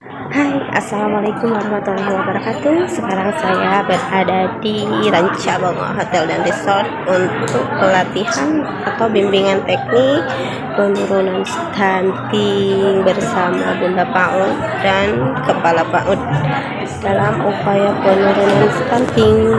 Hai, Assalamualaikum warahmatullahi wabarakatuh. Sekarang saya berada di Ranca Bongo Hotel dan Resort untuk pelatihan atau bimbingan teknik penurunan stunting bersama Bunda PAUD dan Kepala PAUD dalam upaya penurunan stunting.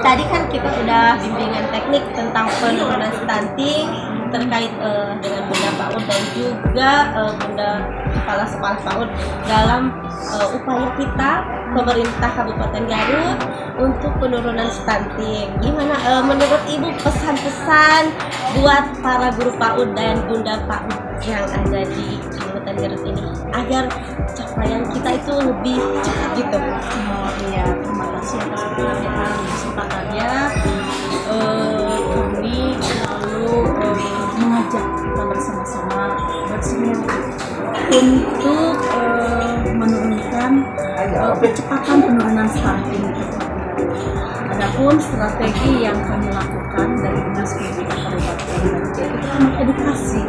Tadi kan kita udah bimbingan teknik tentang penurunan stunting terkait dengan Bunda PAUD dan juga Bunda Kepala Sekolah PAUD dalam upaya kita pemerintah Kabupaten Garut untuk penurunan stunting. Gimana menurut Ibu pesan-pesan buat para guru PAUD dan Bunda PAUD yang ada di Kabupaten Garut ini agar capaian kita itu lebih cepat gitu? Iya, terima kasih atas kesempatannya. Kami selalu mengajak kita bersama-sama bersinergi untuk menurunkan percepatan penurunan stunting. Adapun strategi yang kami lakukan dari Dinas Pendidikan Kabupaten Garut itu mengedukasi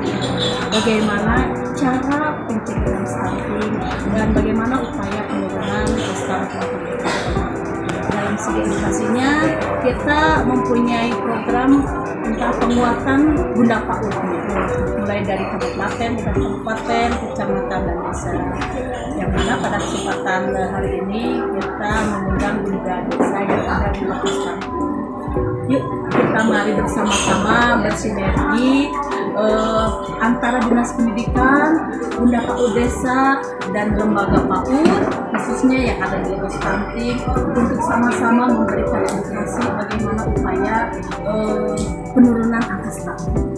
bagaimana cara pencegahan stunting dan bagaimana upaya penurunan stunting. Dalam segi edukasinya, kita mempunyai program tentang penguatan Bunda PAUD, mulai dari kabupaten, kecamatan, dan desa. Yang mana pada kesempatan hari ini kita mengundang Bunda desa yang ada di lokasi. Yuk kita mari bersama-sama bersinergi antara Dinas Pendidikan, Bunda PAUD Desa, dan lembaga PAUD khususnya yang ada di Lego Stunting untuk sama-sama memberikan edukasi bagaimana upaya penurunan angka stunting.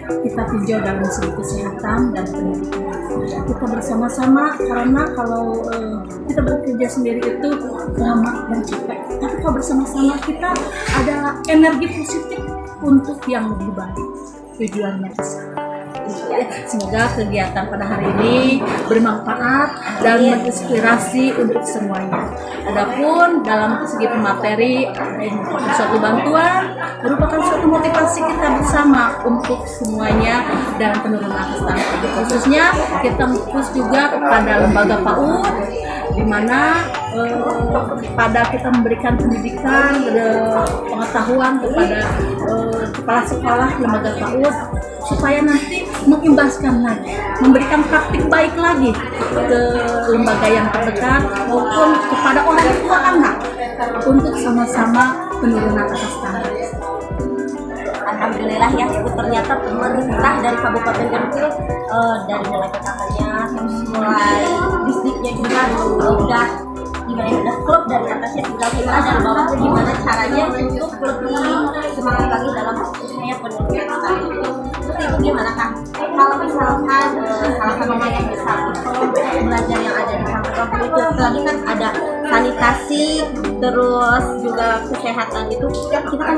Kita tinjau dalam segi kesehatan dan pendidikan. Kita bersama-sama, karena kalau kita bekerja sendiri itu lama dan capek. Tapi kalau bersama-sama kita ada energi positif untuk yang lebih baik. Tujuannya semoga kegiatan pada hari ini bermanfaat dan menginspirasi untuk semuanya. Adapun dalam segi materi merupakan suatu bantuan, merupakan suatu motivasi kita bersama untuk semuanya dalam penurunan angka stunting. Khususnya kita fokus juga kepada lembaga PAUD, di mana pada kita memberikan pendidikan, pengetahuan kepada kepala sekolah lembaga PAUD supaya nanti mengimbaskan lagi, memberikan praktik baik lagi ke lembaga yang terdekat maupun kepada orang tua anak untuk sama-sama penurunan angka stunting. Alhamdulillah ya, itu ternyata pemerintah dari Kabupaten Garut itu dari mulai PKK-nya, mulai disdiknya juga udah klub dari atasnya tinggal kita dari bawah gimana caranya untuk lebih semangat lagi dalam upaya penurunan stunting. Terus Ibu gimana Kak? Kalau misalkan salah satu yang bisa belajar yang ada di kampus itu tadi kan ada sanitasi, terus juga kesehatan itu kita kan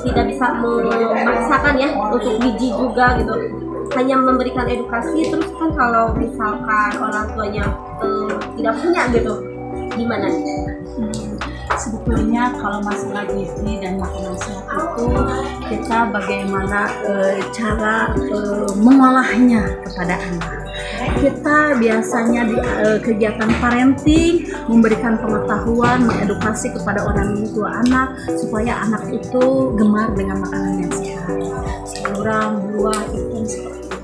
tidak bisa memaksakan ya untuk biji juga gitu, hanya memberikan edukasi. Terus kan kalau misalkan orang tuanya tidak punya gitu, gimana? Sebetulnya kalau masalah gizi dan makanan sehat itu kita bagaimana cara mengolahnya kepada anak. Kita biasanya di kegiatan parenting memberikan pengetahuan, mengedukasi kepada orang tua anak supaya anak itu gemar dengan makanan yang sehat, sayuran, buah, ikan seperti itu.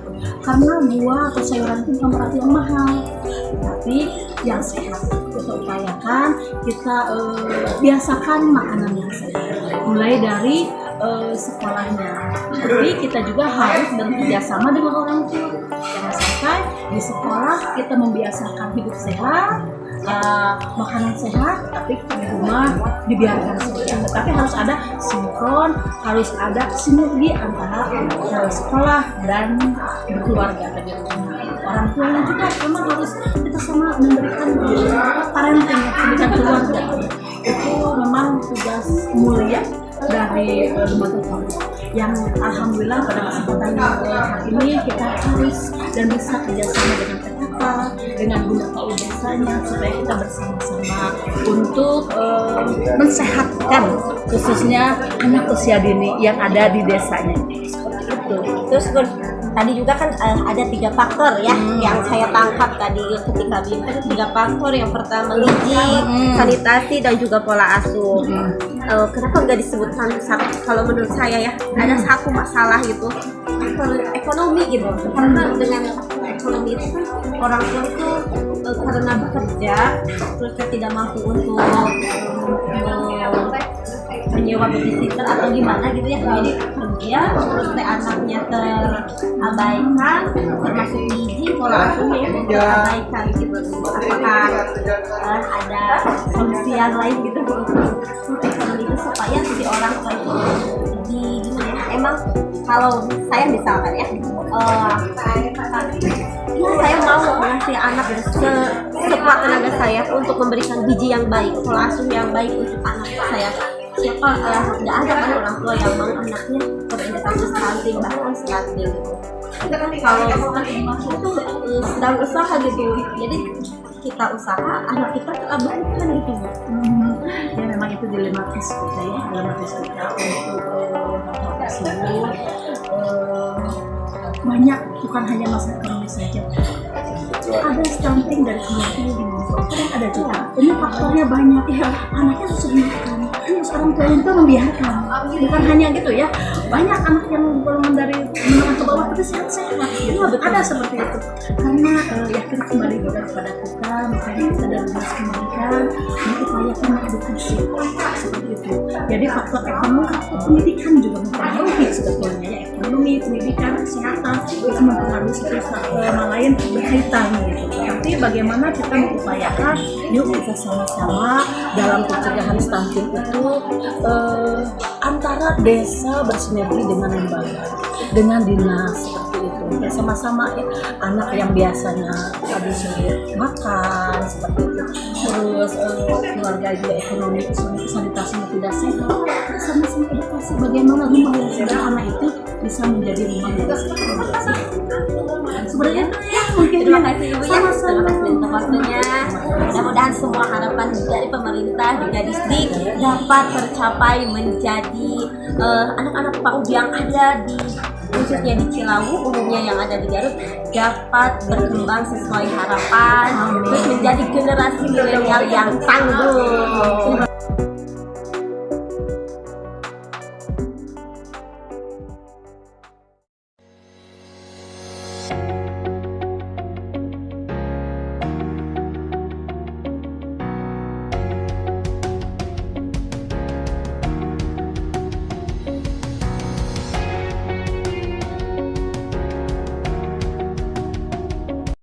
Karena buah atau sayuran itu bukan berarti yang mahal, tapi yang sehat. Kita upayakan, kita biasakan makanan yang sehat, mulai dari sekolahnya. Tapi kita juga harus bekerjasama dengan orang tua. Jangan sampai di sekolah kita membiasakan hidup sehat, makanan sehat, tapi di rumah dibiarkan saja. Tetapi harus ada sinkron, harus ada sinergi antara sekolah dan keluarga tadi rumah. Orang tuanya juga memang harus kita sama memberikan parenting, memberikan keluarga. Itu memang tugas mulia dari lembaga PAUD yang alhamdulillah pada kesempatan hari ini kita harus dan bisa kerjasama dengan PKK kita, dengan Bunda PAUD desanya, supaya kita bersama-sama untuk mensehatkan khususnya anak usia dini yang ada di desanya. Seperti itu. Terus Bun, tadi juga kan ada 3 faktor ya yang saya tangkap tadi ketika bimbel, 3 faktor. Yang pertama gizi, sanitasi, dan juga pola asuh. Kenapa nggak disebutkan kalau menurut saya ya ada satu masalah gitu, ekonomi gitu. Karena dengan ekonomi itu kan orang tua itu karena bekerja terus dia tidak mampu untuk menyewa babysitter atau gimana gitu ya, jadi kerja terus anaknya terabaikan, termasuk gizi, pola asuhnya itu terabaikan gitu. Apakah ada solusi yang lain gitu untuk ekonomi itu supaya si orang tua itu di gimana ya, emang kalau saya misalkan ya saya mau ngasih anak sekuat tenaga saya untuk memberikan gizi yang baik, pola asuh yang baik untuk anak saya. Siapa nggak ada kan orang tua yang mau anaknya beredukasi stunting, bahkan stunting gitu. Kalau itu sedang usaha gitu, jadi kita usaha anak kita terabaikan gitu. Ya memang itu dilematis kita ya, dilematis kita untuk tersebut. Banyak, bukan hanya masalah ekonomi saja. Ada stunting dari keluarga yang kadang ada juga. Ini faktornya banyak ya. Anaknya harus dimakan. Terus orang tua itu membiarkan. Bukan hanya gitu ya. Banyak anak yang golongan dari menengah ke bawah tapi sehat-sehat. Itu ada seperti itu. Karena yakin kembali juga kepada kita, makanya kita dari dinas pendidikan mengupayakan mengedukasi seperti itu. Jadi faktor ekonomi, faktor pendidikan juga mempengaruhi sebetulnya ya. Ekonomi, pendidikan, kesehatan itu mempengaruhi satu sama lain berkaitan gitu. Tapi bagaimana kita mengupayakan, yuk kita sama-sama dalam pencegahan stunting itu antara desa bersinergi dengan lembaga, dengan dinas seperti itu. Ya, sama-sama ya, anak yang biasanya tadi sebut makan seperti itu, terus keluarga juga ekonomi sanitasinya tidak sehat, sama-sama edukasi bagaimana rumah yang sederhana itu bisa menjadi rumah yang sehat. Sebenarnya ya mungkin Terima kasih Ibu ya, terima sama-sama. kasih untuk waktunya. Mudah-mudahan semua harapan dari pemerintah juga Disdik dapat tercapai menjadi anak-anak PAUD yang ada di khususnya di Cilawu, umumnya yang ada di Garut, dapat berkembang sesuai harapan, terus menjadi generasi milenial yang tangguh.